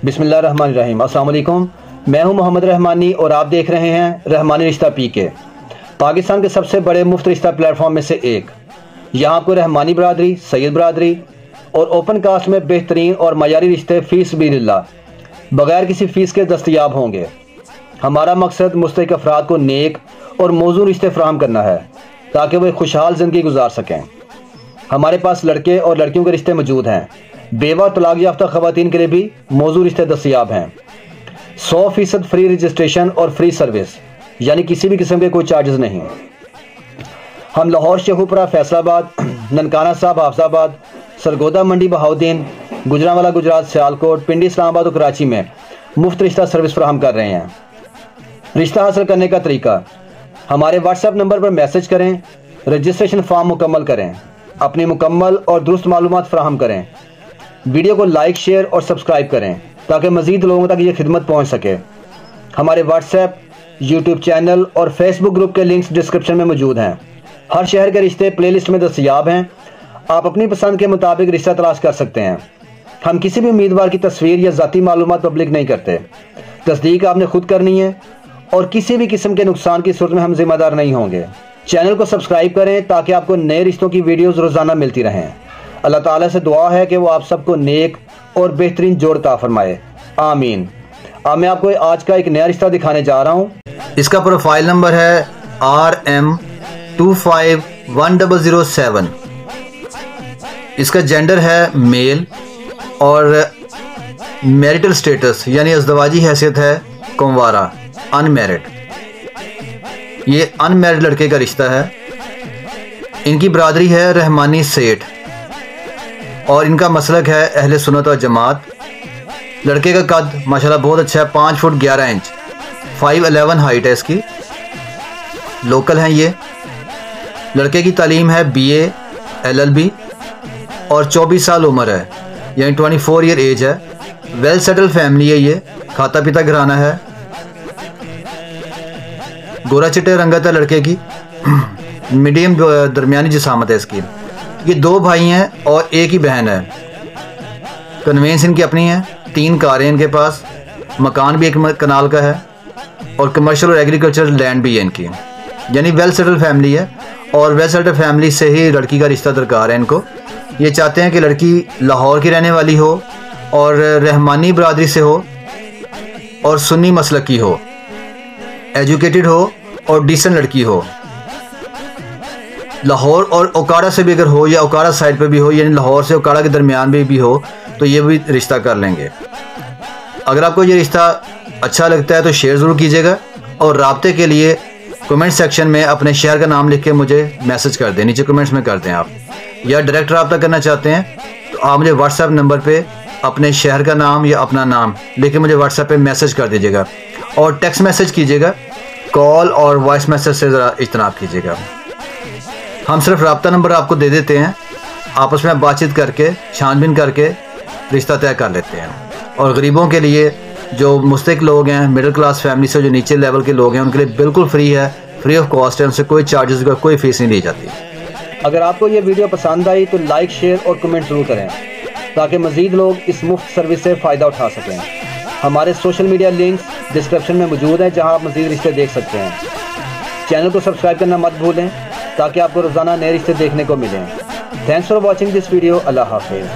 बिस्मिल्लाहिर्रहमानिर्रहीम। अस्सलाम वालेकुम। मैं हूं मोहम्मद रहमानी और आप देख रहे हैं रहमानी रिश्ता पीके, पाकिस्तान के सबसे बड़े मुफ्त रिश्ता प्लेटफॉर्म में से एक। यहां आपको रहमानी बरादरी, सैयद बरादरी और ओपन कास्ट में बेहतरीन और मयारी रिश्ते फीस बिल्लाह बगैर किसी फ़ीस के दस्तयाब होंगे। हमारा मकसद मुस्तहिक अफराद को नेक और मौजूद रिश्ते फराहम करना है ताकि वे खुशहाल ज़िंदगी गुजार सकें। हमारे पास लड़के और लड़कियों के रिश्ते मौजूद हैं। बेवा तलाक याफ्ता ख़वातीन के लिए भी मौजूद रिश्ते दस्तयाब हैं। 100% फ्री रजिस्ट्रेशन और फ्री सर्विस, यानी किसी भी किस्म के कोई चार्जेस नहीं। हम लाहौर, शेखुपुरा, फैसलाबाद, ननकाना साहब, हाफजाबाद, सरगोदा मंडी, बहाउद्दीन, गुजरांवाला गुजरात, सियालकोट, पिंडी, इस्लामाबाद और कराची में मुफ्त रिश्ता सर्विस फराहम कर रहे हैं। रिश्ता हासिल करने का तरीका: हमारे व्हाट्सएप नंबर पर मैसेज करें, रजिस्ट्रेशन फॉर्म मुकम्मल करें, अपनी मुकम्मल और दुरुस्त मालूमात फराहम करें, वीडियो को लाइक, शेयर और सब्सक्राइब करें ताकि मज़ीद लोगों तक ये खिदमत पहुंच सके। हमारे व्हाट्सएप, यूट्यूब चैनल और फेसबुक ग्रुप के लिंक्स डिस्क्रिप्शन में मौजूद हैं। हर शहर के रिश्ते प्लेलिस्ट में दस्तयाब हैं। आप अपनी पसंद के मुताबिक रिश्ता तलाश कर सकते हैं। हम किसी भी उम्मीदवार की तस्वीर या ज़ाती मालूमात पब्लिक नहीं करते। तस्दीक आपने खुद करनी है और किसी भी किस्म के नुकसान की सूरत में हम जिम्मेदार नहीं होंगे। चैनल को सब्सक्राइब करें ताकि आपको नए रिश्तों की वीडियोज़ रोज़ाना मिलती रहें। अल्लाह ताला से दुआ है कि वो आप सबको नेक और बेहतरीन जोड़ अता फरमाए, आमीन। अब मैं आपको आज का एक नया रिश्ता दिखाने जा रहा हूँ। इसका प्रोफाइल नंबर है RM251007। इसका जेंडर है मेल और मैरिटल स्टेटस यानी अज़दवाजी हैसियत है कुंवारा, अनमैरिड। ये अनमैरिड लड़के का रिश्ता है। इनकी बरादरी है रहमानी सेठ और इनका मसलक है अहले सुन्नत व जमात। लड़के का कद माशाल्लाह बहुत अच्छा है, 5 फुट 11 इंच, 5'11" हाइट है इसकी। लोकल हैं ये। लड़के की तालीम है BA LLB और 24 साल उम्र है, यानी 24 ईयर एज है। वेल सेटल फैमिली है ये, खाता पीता घराना है। गोरा चिट्टे रंगत है लड़के की, मीडियम दरमियानी जिसामत है इसकी। ये 2 भाई हैं और एक ही बहन है। कन्वेंस इनकी अपनी है, 3 कारें इनके पास, मकान भी 1 कनाल का है और कमर्शियल और एग्रीकल्चर लैंड भी है इनकी, यानी वेल सेटल फैमिली है। और वेल सेटल फैमिली से ही लड़की का रिश्ता दरकार है इनको। ये चाहते हैं कि लड़की लाहौर की रहने वाली हो और रहमानी बरादरी से हो और सुन्नी मसलक की हो, एजुकेटेड हो और डिसेंट लड़की हो। लाहौर और ओकाड़ा से भी अगर हो या ओकाड़ा साइड पे भी हो, यानी लाहौर से ओकाड़ा के दरमियान में भी हो, तो ये भी रिश्ता कर लेंगे। अगर आपको ये रिश्ता अच्छा लगता है तो शेयर ज़रूर कीजिएगा और राब्ते के लिए कमेंट सेक्शन में अपने शहर का नाम लिख के मुझे मैसेज कर दें, नीचे कमेंट्स में कर दें आप। या डायरेक्ट रब्ता करना चाहते हैं तो आप मुझे व्हाट्सएप नंबर पे अपने शहर का नाम या अपना नाम लिख के मुझे व्हाट्सएप पे मैसेज कर दीजिएगा और टेक्स्ट मैसेज कीजिएगा। कॉल और वॉइस मैसेज से ज़रा इज्तनाब कीजिएगा। हम सिर्फ रब्ता नंबर आपको दे देते हैं, आपस में बातचीत करके छानबीन करके रिश्ता तय कर लेते हैं। और गरीबों के लिए, जो मुस्तहिक लोग हैं, मिडिल क्लास फैमिली से जो नीचे लेवल के लोग हैं, उनके लिए बिल्कुल फ्री है, फ्री ऑफ कॉस्ट है। उनसे कोई चार्जेस का कोई फ़ीस नहीं ली जाती। अगर आपको ये वीडियो पसंद आई तो लाइक, शेयर और कमेंट ज़रूर करें ताकि मज़ीद लोग इस मुफ्त सर्विस से फ़ायदा उठा सकें। हमारे सोशल मीडिया लिंक्स डिस्क्रिप्शन में मौजूद हैं जहां आप मज़ीद रिश्ते देख सकते हैं। चैनल को सब्सक्राइब करना मत भूलें ताकि आपको रोज़ाना नए रिश्ते देखने को मिलें। Thanks for watching this video. अल्लाह हाफिज़।